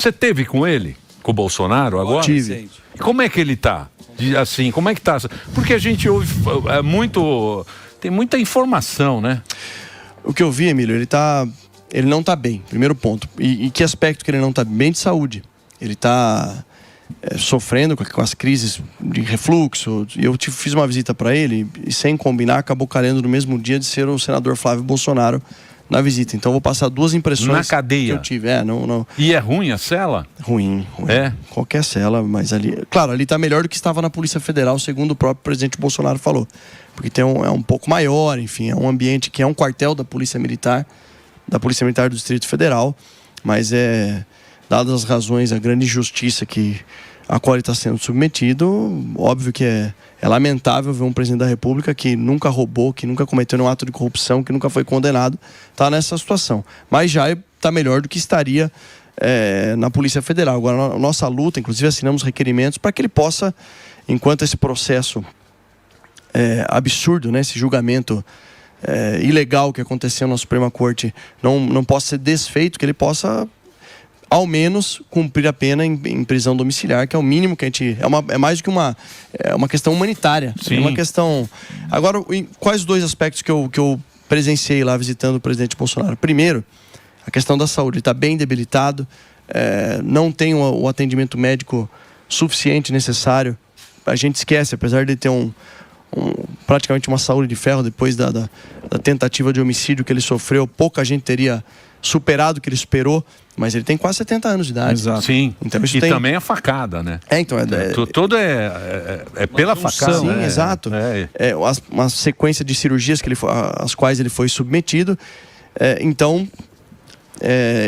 Você teve com ele? Com o Bolsonaro agora? Tive. E como é que ele tá? Assim, como é que tá? Porque a gente ouve tem muita informação, né? O que eu vi, Emílio, ele não tá bem, primeiro ponto. E que aspecto que ele não tá bem? De saúde. Ele tá sofrendo com as crises de refluxo. Eu fiz uma visita para ele e, sem combinar, acabou calhando no mesmo dia de ser o senador Flávio Bolsonaro na visita. Então, eu vou passar duas impressões na cadeia que eu tive. Não. E é ruim a cela? Ruim. É? Qualquer cela, mas ali... Claro, ali tá melhor do que estava na Polícia Federal, segundo o próprio presidente Bolsonaro falou. Porque é um pouco maior, enfim, é um ambiente que é um quartel da Polícia Militar do Distrito Federal, mas dadas as razões, a grande injustiça a qual ele está sendo submetido, óbvio que é lamentável ver um presidente da República que nunca roubou, que nunca cometeu nenhum ato de corrupção, que nunca foi condenado, tá nessa situação. Mas já está melhor do que estaria na Polícia Federal. Agora, a nossa luta, inclusive assinamos requerimentos para que ele possa, enquanto esse processo absurdo, né, esse julgamento ilegal que aconteceu na Suprema Corte não possa ser desfeito, que ele possa ao menos cumprir a pena em prisão domiciliar, que é o mínimo que a gente... É mais do que uma questão humanitária. Sim. É uma questão... Agora, quais dois aspectos que eu presenciei lá visitando o presidente Bolsonaro? Primeiro, a questão da saúde. Ele está bem debilitado, não tem o atendimento médico suficiente, necessário. A gente esquece, apesar de ter praticamente uma saúde de ferro depois da tentativa de homicídio que ele sofreu, pouca gente teria superado o que ele superou, mas ele tem quase 70 anos de idade. Exato. Sim, então, e também a facada, né? Então tudo é pela facada. Sim, exato. Uma sequência de cirurgias às quais ele foi submetido. Então,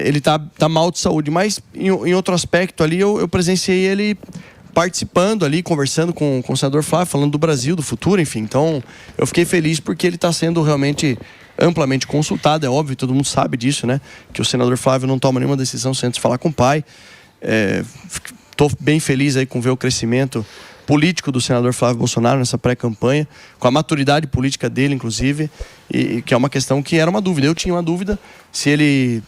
ele tá mal de saúde. Mas, em outro aspecto ali, eu presenciei ele participando ali, conversando com o senador Flávio, falando do Brasil, do futuro, enfim. Então, eu fiquei feliz porque ele está sendo realmente amplamente consultado, é óbvio, todo mundo sabe disso, né? Que o senador Flávio não toma nenhuma decisão sem antes falar com o pai. Estou bem feliz aí com ver o crescimento político do senador Flávio Bolsonaro nessa pré-campanha, com a maturidade política dele, inclusive, e que é uma questão que era uma dúvida. Eu tinha uma dúvida se ele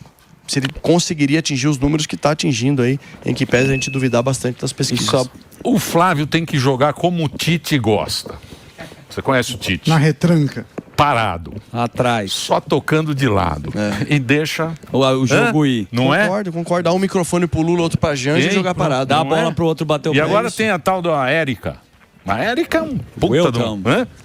conseguiria atingir os números que está atingindo aí, em que pese a gente duvidar bastante das pesquisas. O Flávio tem que jogar como o Tite gosta. Você conhece o Tite? Na retranca. Parado. Atrás. Só tocando de lado. E deixa o jogo ir. Não Concordo. Dá um microfone pro Lula, outro pra Janja e jogar parado. Dá a bola pro outro bater o pé. E agora tem a tal da Érica. A Érica é um puta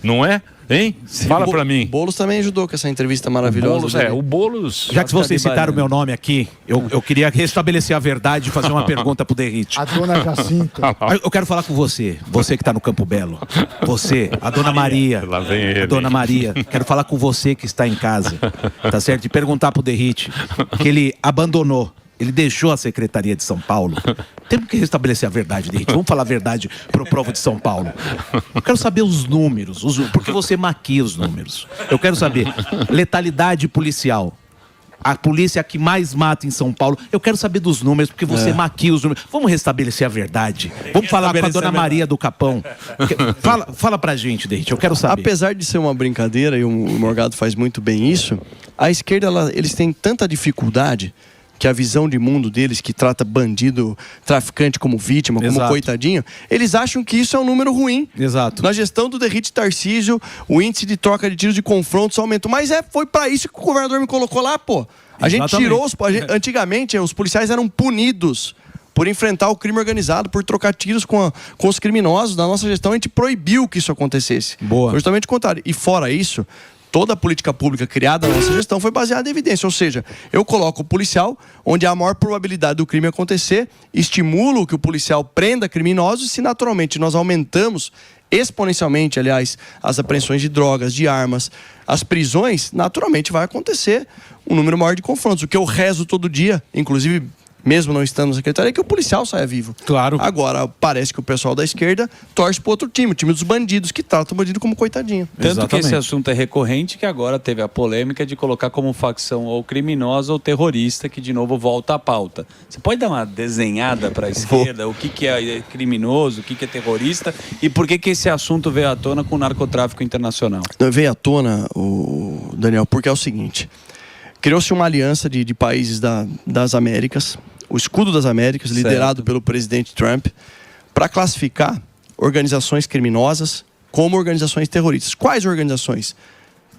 não é? Hein? Fala pra mim. O Boulos também ajudou com essa entrevista maravilhosa. O Boulos... Já que vocês citaram o meu nome aqui, eu queria restabelecer a verdade e fazer uma pergunta pro Derrite. A dona Jacinta. Eu quero falar com você que tá no Campo Belo. Você, a dona Maria. Lá vem ele. A dona Maria. Quero falar com você que está em casa. Tá certo? E perguntar pro Derrite que ele abandonou. Ele deixou a Secretaria de São Paulo. Temos que restabelecer a verdade, Derrite. Vamos falar a verdade pro povo de São Paulo. Eu quero saber os números, porque você maquia os números. Eu quero saber letalidade policial. A polícia que mais mata em São Paulo. Eu quero saber dos números, porque você maquia os números. Vamos restabelecer a verdade. Vamos falar com a dona Maria do Capão. Fala pra gente, Derrite, eu quero saber. Apesar de ser uma brincadeira, e o Morgado faz muito bem isso, a esquerda, eles têm tanta dificuldade que a visão de mundo deles, que trata bandido, traficante como vítima, como coitadinho, eles acham que isso é um número ruim. Exato. Na gestão do Derrite Tarcísio, o índice de troca de tiros de confrontos aumentou. Mas foi pra isso que o governador me colocou lá, pô. A gente tirou antigamente, os policiais eram punidos por enfrentar o crime organizado, por trocar tiros com os criminosos. Na nossa gestão, a gente proibiu que isso acontecesse. Boa. Justamente o contrário. E fora isso, toda a política pública criada na nossa gestão foi baseada em evidência. Ou seja, eu coloco o policial onde há a maior probabilidade do crime acontecer, estimulo que o policial prenda criminosos, e se naturalmente nós aumentamos exponencialmente, aliás, as apreensões de drogas, de armas, as prisões, naturalmente vai acontecer um número maior de confrontos. O que eu rezo todo dia, inclusive mesmo não estando na secretaria, é que o policial saia vivo. Claro. Agora, parece que o pessoal da esquerda torce para outro time, o time dos bandidos, que trata o bandido como coitadinho. Tanto que esse assunto é recorrente, que agora teve a polêmica de colocar como facção ou criminosa ou terrorista, que de novo volta à pauta. Você pode dar uma desenhada para a esquerda, o que é criminoso, o que é terrorista, e por que esse assunto veio à tona com o narcotráfico internacional? Veio à tona, Daniel, porque é o seguinte: criou-se uma aliança de países das Américas, o Escudo das Américas, liderado pelo presidente Trump, para classificar organizações criminosas como organizações terroristas. Quais organizações?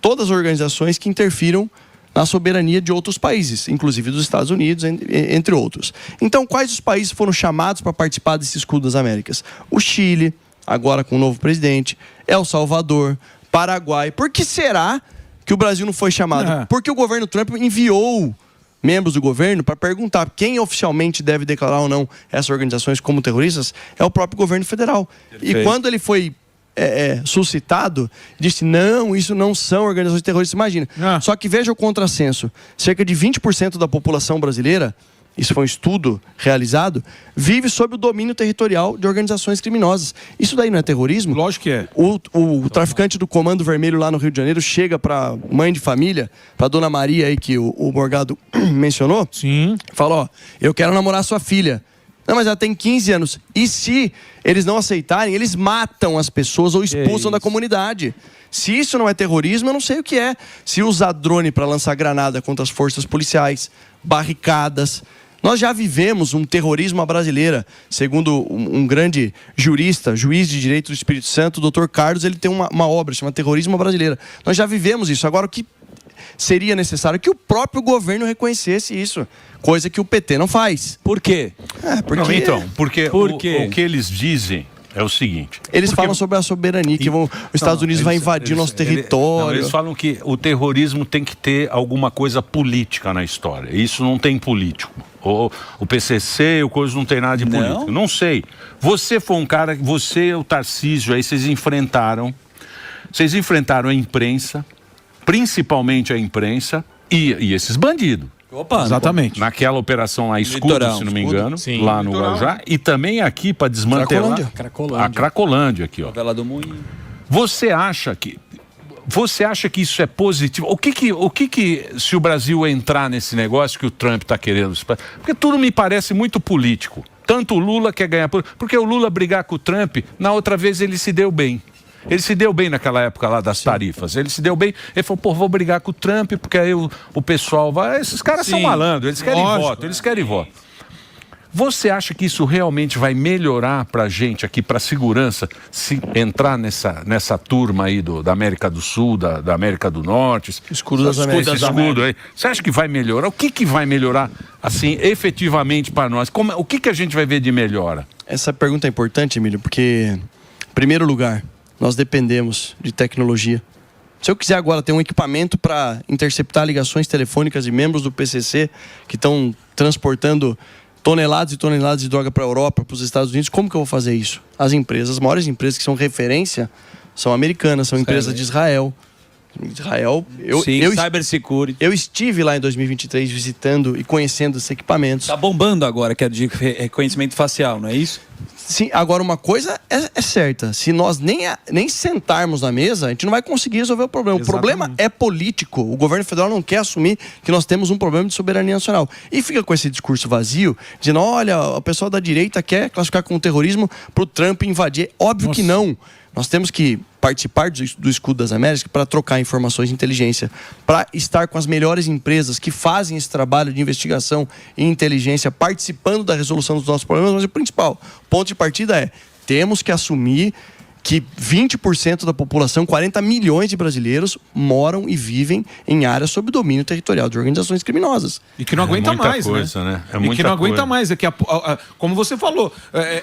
Todas as organizações que interfiram na soberania de outros países, inclusive dos Estados Unidos, entre outros. Então, quais os países foram chamados para participar desse Escudo das Américas? O Chile, agora com o novo presidente, El Salvador, Paraguai. Por que será que o Brasil não foi chamado? Porque o governo Trump enviou membros do governo para perguntar quem oficialmente deve declarar ou não essas organizações como terroristas. É o próprio governo federal. Perfeito. E quando ele foi suscitado, disse, não, isso não são organizações terroristas. Imagina. Só que veja o contrassenso. Cerca de 20% da população brasileira, isso foi um estudo realizado, vive sob o domínio territorial de organizações criminosas. Isso daí não é terrorismo? Lógico que é. O traficante do Comando Vermelho lá no Rio de Janeiro chega para mãe de família, para dona Maria aí que o Morgado mencionou. Sim. Fala, ó, eu quero namorar sua filha. Não, mas ela tem 15 anos. E se eles não aceitarem, eles matam as pessoas ou expulsam da comunidade. Se isso não é terrorismo, eu não sei o que é. Se usar drone para lançar granada contra as forças policiais, barricadas. Nós já vivemos um terrorismo à brasileira. Segundo um grande jurista, juiz de direito do Espírito Santo, o Dr. Carlos, ele tem uma obra chamada Terrorismo à Brasileira. Nós já vivemos isso. Agora, o que seria necessário que o próprio governo reconhecesse isso, coisa que o PT não faz. Por quê? Porque o que eles dizem é o seguinte. Eles falam sobre a soberania, que os Estados Unidos vai invadir o nosso território. Eles falam que o terrorismo tem que ter alguma coisa política na história. Isso não tem político. O PCC, o coisa não tem nada de político. Não sei. Você foi um cara, você, o Tarcísio, aí vocês enfrentaram a imprensa, principalmente a imprensa e esses bandidos. Opa, exatamente. Naquela operação lá, Escudo, se não me engano, lá no Guarujá, e também aqui para desmantelar a Cracolândia aqui, ó. Favela do Moinho. Você acha que isso é positivo? O que se o Brasil entrar nesse negócio que o Trump está querendo? Porque tudo me parece muito político. Tanto o Lula quer ganhar, porque o Lula brigar com o Trump, na outra vez ele se deu bem. Ele se deu bem naquela época lá das tarifas. Ele se deu bem. Ele falou, vou brigar com o Trump, porque aí o pessoal vai... Esses caras são malandros, eles querem voto. Você acha que isso realmente vai melhorar pra gente aqui, pra segurança, se entrar nessa turma aí da América do Sul, da América do Norte? Escudo das Américas. Escudo aí. Você acha que vai melhorar? O que vai melhorar, assim, efetivamente para nós? O que a gente vai ver de melhora? Essa pergunta é importante, Emílio, porque, em primeiro lugar, nós dependemos de tecnologia. Se eu quiser agora ter um equipamento para interceptar ligações telefônicas de membros do PCC que estão transportando toneladas e toneladas de droga para a Europa, para os Estados Unidos, como que eu vou fazer isso? As maiores empresas que são referência são americanas, são empresas de Israel. Cybersecurity. Eu estive lá em 2023 visitando e conhecendo esses equipamentos. Tá bombando agora, que é de reconhecimento facial, não é isso? Sim, agora uma coisa é certa, se nós nem sentarmos na mesa, a gente não vai conseguir resolver o problema. Exatamente. O problema é político, o governo federal não quer assumir que nós temos um problema de soberania nacional. E fica com esse discurso vazio, dizendo, olha, o pessoal da direita quer classificar como terrorismo para o Trump invadir. Óbvio que não. Nós temos que participar do Escudo das Américas para trocar informações de inteligência, para estar com as melhores empresas que fazem esse trabalho de investigação e inteligência, participando da resolução dos nossos problemas. Mas o principal ponto de partida é, temos que assumir que 20% da população, 40 milhões de brasileiros, moram e vivem em áreas sob domínio territorial de organizações criminosas. E que não aguenta mais, né? E que não aguenta mais. É que, como você falou,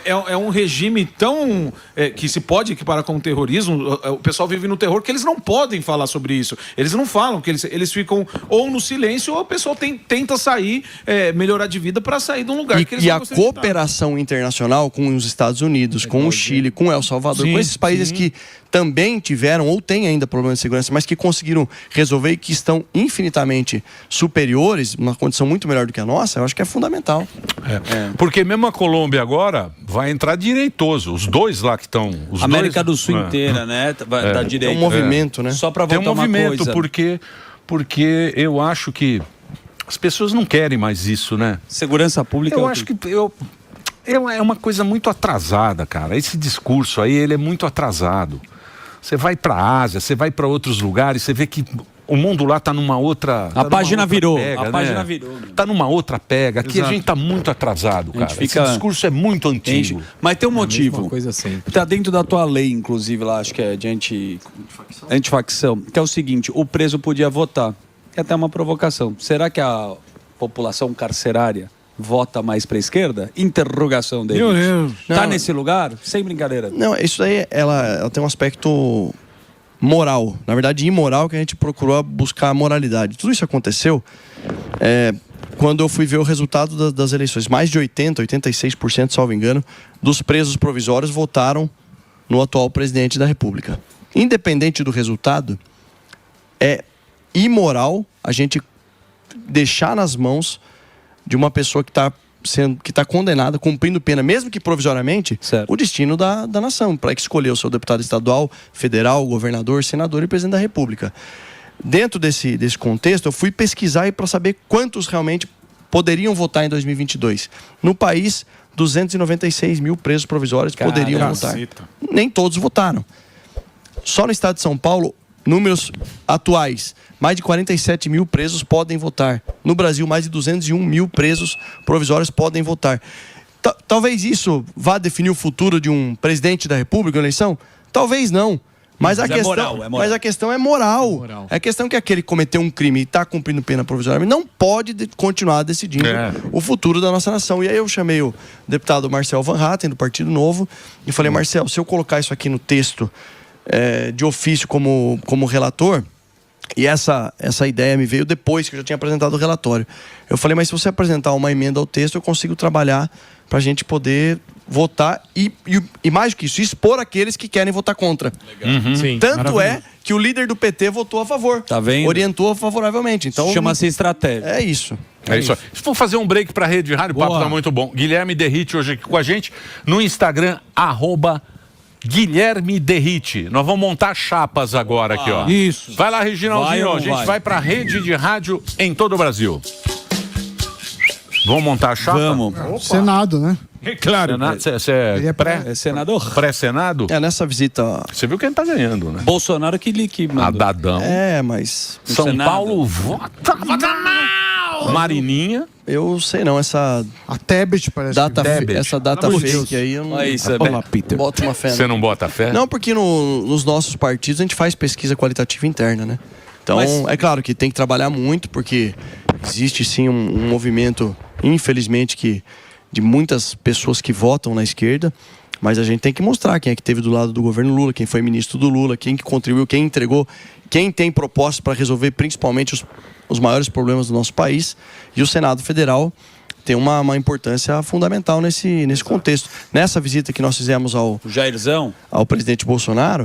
é um regime tão... que se pode equiparar como terrorismo. O pessoal vive no terror que eles não podem falar sobre isso. Eles não falam, que eles ficam ou no silêncio ou o pessoal tenta sair, melhorar de vida para sair de um lugar que eles não gostam de estar. Cooperação internacional com os Estados Unidos, com o Chile, com El Salvador, com esses países que também tiveram ou têm ainda problemas de segurança, mas que conseguiram resolver e que estão infinitamente superiores, uma condição muito melhor do que a nossa, eu acho que é fundamental. Porque mesmo a Colômbia agora vai entrar direitoso, os dois lá que estão... América do Sul inteira, né? Da direita. É um movimento, né? Só para voltar uma coisa. Tem um movimento, porque eu acho que as pessoas não querem mais isso, né? Segurança pública... Eu acho que... É uma coisa muito atrasada, cara. Esse discurso aí, ele é muito atrasado. Você vai para a Ásia, você vai para outros lugares, você vê que o mundo lá tá numa outra... A página virou. A página virou. Tá numa outra pega. Aqui Exato. a gente tá muito atrasado, cara. fica- Esse discurso é muito antigo. Mas tem um motivo. Mesma coisa sempre. Tá dentro da tua lei, inclusive, lá, acho que é de antifacção, que é o seguinte, o preso podia votar. É até uma provocação. Será que a população carcerária vota mais pra esquerda? Interrogação dele. Meu Deus. Tá Não. nesse lugar? Sem brincadeira. Não, isso aí, ela tem um aspecto moral. Na verdade, imoral, que a gente procurou buscar a moralidade. Tudo isso aconteceu quando eu fui ver o resultado das eleições. Mais de 86%, salvo engano, dos presos provisórios votaram no atual presidente da República. Independente do resultado, é imoral a gente deixar nas mãos de uma pessoa que está condenada, cumprindo pena, mesmo que provisoriamente, Certo. o destino da nação, para escolher o seu deputado estadual, federal, governador, senador e presidente da República. Dentro desse contexto, eu fui pesquisar para saber quantos realmente poderiam votar em 2022. No país, 296 mil presos provisórios poderiam votar. Nem todos votaram. Só no estado de São Paulo, números atuais, mais de 47 mil presos podem votar. No Brasil, mais de 201 mil presos provisórios podem votar. Talvez isso vá definir o futuro de um presidente da República, uma eleição? Talvez não. Mas a questão é moral. É a questão que aquele que cometeu um crime e está cumprindo pena provisória não pode continuar decidindo o futuro da nossa nação. E aí eu chamei o deputado Marcel Van Hatten, do Partido Novo, e falei, Marcel, se eu colocar isso aqui no texto de ofício como relator, e essa ideia me veio depois que eu já tinha apresentado o relatório. Eu falei, mas se você apresentar uma emenda ao texto, eu consigo trabalhar para a gente poder votar e mais do que isso, expor aqueles que querem votar contra. Sim, Tanto é que o líder do PT votou a favor. Tá vendo? Orientou favoravelmente. Então, Chama-se estratégia. é isso. É isso aí. Se for fazer um break pra Rede Rádio, o papo tá muito bom. Guilherme Derrite hoje aqui com a gente no Instagram, @Guilherme Derrite. Nós vamos montar chapas agora aqui, ó. Isso. Vai lá, Reginaldinho, Vai ou ó. não A gente vai? vai pra rede de rádio em todo o Brasil. Vamos montar a chapa? Vamos. Senado, né? Claro. Você Ele é é É senador. pré-senado? Nessa visita... Você viu quem tá ganhando, né? Bolsonaro que mandou. Adadão. mas... São Senado. Paulo vota mal. Marininha. Eu sei não, essa A Tebet parece data, Tebet. essa data Pelo amor de fake aí, eu não Olha isso, Olá, Peter. boto uma fé. Você não bota fé? Não, porque nos nossos partidos a gente faz pesquisa qualitativa interna, né? Então, é claro que tem que trabalhar muito, porque existe sim um movimento, infelizmente, de muitas pessoas que votam na esquerda, mas a gente tem que mostrar quem é que esteve do lado do governo Lula, quem foi ministro do Lula, quem que contribuiu, quem entregou, quem tem propostas para resolver principalmente os maiores problemas do nosso país. E o Senado Federal tem uma importância fundamental nesse contexto. Nessa visita que nós fizemos O Jairzão. ao presidente Bolsonaro,